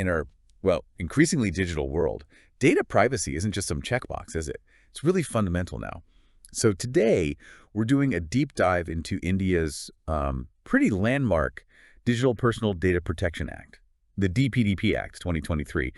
In our, well, increasingly digital world, data privacy isn't just some checkbox, is it? It's really fundamental now. So today, we're doing a deep dive into India's pretty landmark Digital Personal Data Protection Act, the DPDP Act 2023.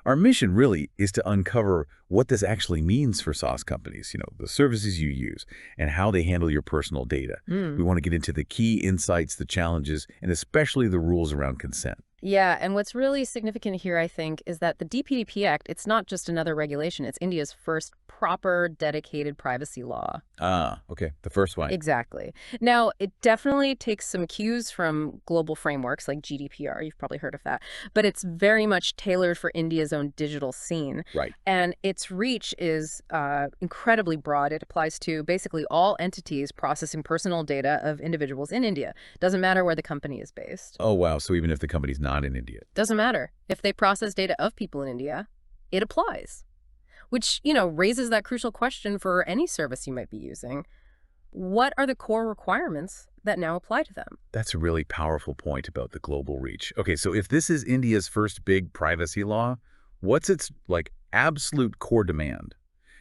Our mission really is to uncover what this actually means for SaaS companies, the services you use, and how they handle your personal data. We want to get into the key insights, the challenges, and especially the rules around consent. Yeah, and what's really significant here, I think, is that the DPDP Act, it's not just another regulation. It's India's first proper, dedicated privacy law. Ah, okay. The first one. Exactly. Now, it definitely takes some cues from global frameworks like GDPR. You've probably heard of that. But it's very much tailored for India's own digital scene. Right. And its reach is incredibly broad. It applies to basically all entities processing personal data of individuals in India. Doesn't matter where the company is based. Oh, wow. So even if the company's not in India. Doesn't matter. If they process data of people in India, it applies. Which, raises that crucial question for any service you might be using. What are the core requirements that now apply to them? That's a really powerful point about the global reach. Okay, so if this is India's first big privacy law, what's its, absolute core demand?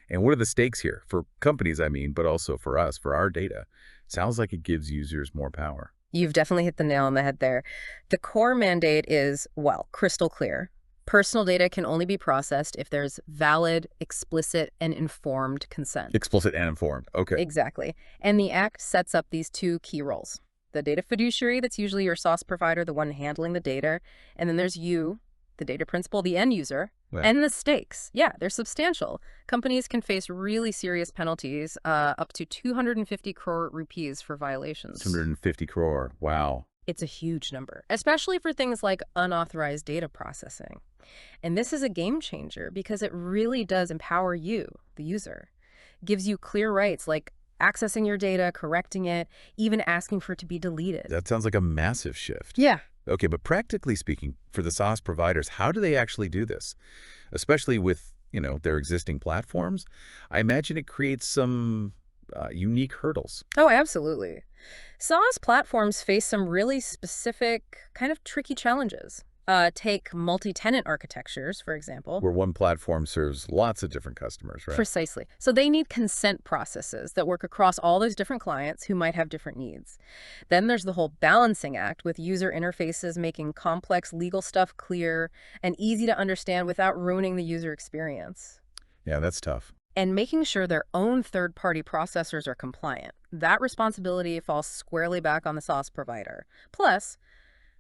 And what are the stakes here? For companies, but also for us, for our data. Sounds like it gives users more power. You've definitely hit the nail on the head there. The core mandate is, crystal clear. Personal data can only be processed if there's valid, explicit, and informed consent. Explicit and informed. Okay. Exactly. And the Act sets up these two key roles. The data fiduciary, that's usually your SaaS provider, the one handling the data. And then there's you, the data principal, the end user. Right. And the stakes. Yeah, they're substantial. Companies can face really serious penalties, up to 250 crore rupees for violations. 250 crore. Wow. It's a huge number, especially for things like unauthorized data processing. And this is a game changer because it really does empower you, the user. Gives you clear rights like accessing your data, correcting it, even asking for it to be deleted. That sounds like a massive shift. Yeah. Okay, but practically speaking, for the SaaS providers, how do they actually do this? Especially with, their existing platforms, I imagine it creates some unique hurdles. Oh, absolutely. SaaS platforms face some really specific, kind of tricky challenges. Take multi-tenant architectures, for example. Where one platform serves lots of different customers, right? Precisely. So they need consent processes that work across all those different clients who might have different needs. Then there's the whole balancing act with user interfaces making complex legal stuff clear and easy to understand without ruining the user experience. Yeah, that's tough. And making sure their own third-party processors are compliant. That responsibility falls squarely back on the SaaS provider. Plus,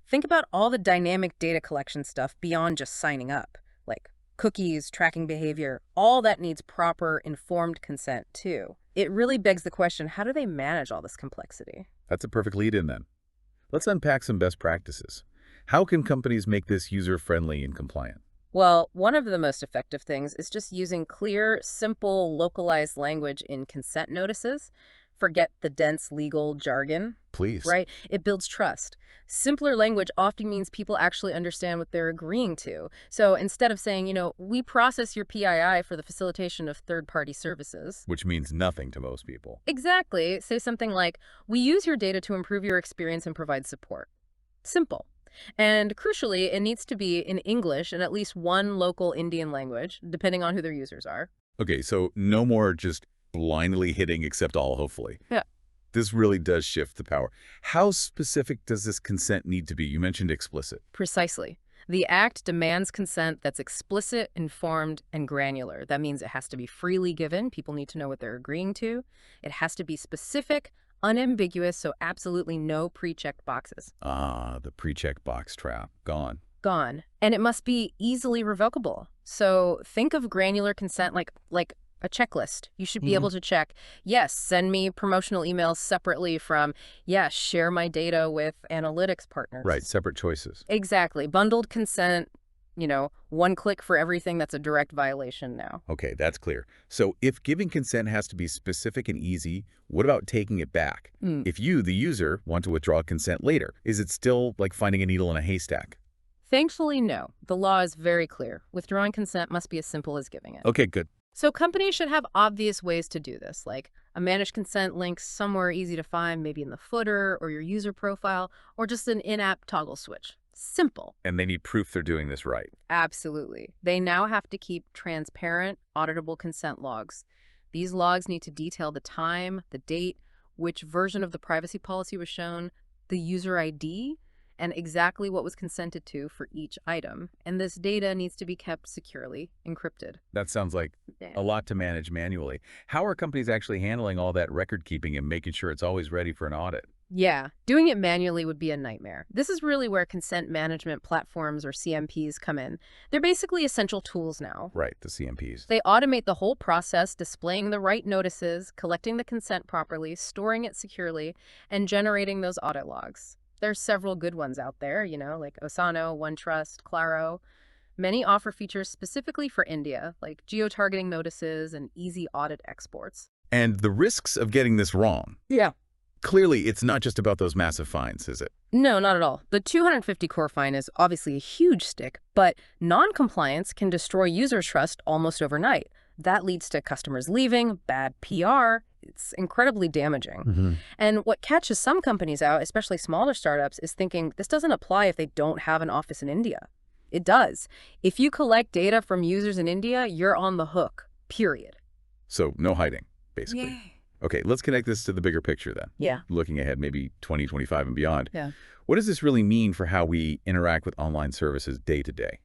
think about all the dynamic data collection stuff beyond just signing up, like cookies, tracking behavior, all that needs proper, informed consent, too. It really begs the question, how do they manage all this complexity? That's a perfect lead-in, then. Let's unpack some best practices. How can companies make this user-friendly and compliant? Well, one of the most effective things is just using clear, simple, localized language in consent notices. Forget the dense legal jargon. Please. Right? It builds trust. Simpler language often means people actually understand what they're agreeing to. So instead of saying, we process your PII for the facilitation of third-party services. Which means nothing to most people. Exactly. Say something like, we use your data to improve your experience and provide support. Simple. And crucially, it needs to be in English and at least one local Indian language, depending on who their users are. Okay, so no more just blindly hitting accept all, hopefully. Yeah. This really does shift the power. How specific does this consent need to be? You mentioned explicit. Precisely. The Act demands consent that's explicit, informed, and granular. That means it has to be freely given. People need to know what they're agreeing to. It has to be specific, unambiguous, so absolutely no pre-checked boxes. Ah, the pre-checked box trap. Gone. Gone. And it must be easily revocable. So think of granular consent like a checklist. You should be able to check, yes, send me promotional emails separately from, yes, share my data with analytics partners. Right, separate choices. Exactly. Bundled consent, one click for everything that's a direct violation now. Okay, that's clear. So if giving consent has to be specific and easy, what about taking it back? If you, the user, want to withdraw consent later, is it still like finding a needle in a haystack? Thankfully, no. The law is very clear. Withdrawing consent must be as simple as giving it. Okay, good. So companies should have obvious ways to do this, like a managed consent link somewhere easy to find, maybe in the footer or your user profile, or just an in-app toggle switch. Simple. And they need proof they're doing this right. Absolutely. They now have to keep transparent, auditable consent logs. These logs need to detail the time, the date, which version of the privacy policy was shown, the user ID, and exactly what was consented to for each item. And this data needs to be kept securely encrypted. That sounds like a lot to manage manually. How are companies actually handling all that record keeping and making sure it's always ready for an audit? Yeah, doing it manually would be a nightmare. This is really where consent management platforms, or CMPs, come in. They're basically essential tools now. Right, the CMPs. They automate the whole process, displaying the right notices, collecting the consent properly, storing it securely, and generating those audit logs. There's several good ones out there, like Osano, OneTrust, Claro. Many offer features specifically for India, like geo-targeting notices and easy audit exports. And the risks of getting this wrong. Yeah. Clearly, it's not just about those massive fines, is it? No, not at all. The 250 core fine is obviously a huge stick, but non-compliance can destroy user trust almost overnight. That leads to customers leaving, bad PR. It's incredibly damaging. And what catches some companies out, especially smaller startups, is thinking this doesn't apply if they don't have an office in India. It does. If you collect data from users in India, you're on the hook, period. So no hiding, basically. Yay. Okay, let's connect this to the bigger picture then. Yeah. Looking ahead, maybe 2025 and beyond. Yeah. What does this really mean for how we interact with online services day to day?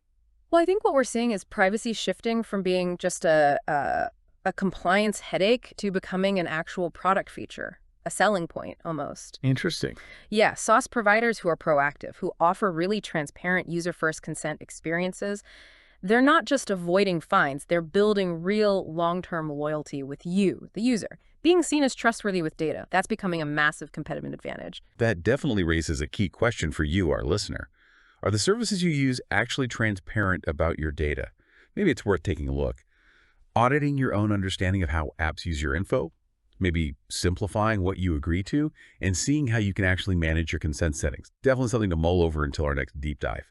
Well, I think what we're seeing is privacy shifting from being just a compliance headache to becoming an actual product feature, a selling point almost. Interesting. Yeah, SaaS providers who are proactive, who offer really transparent user-first consent experiences, they're not just avoiding fines, they're building real long-term loyalty with you, the user. Being seen as trustworthy with data, that's becoming a massive competitive advantage. That definitely raises a key question for you, our listener. Are the services you use actually transparent about your data? Maybe it's worth taking a look. Auditing your own understanding of how apps use your info, maybe simplifying what you agree to, and seeing how you can actually manage your consent settings. Definitely something to mull over until our next deep dive.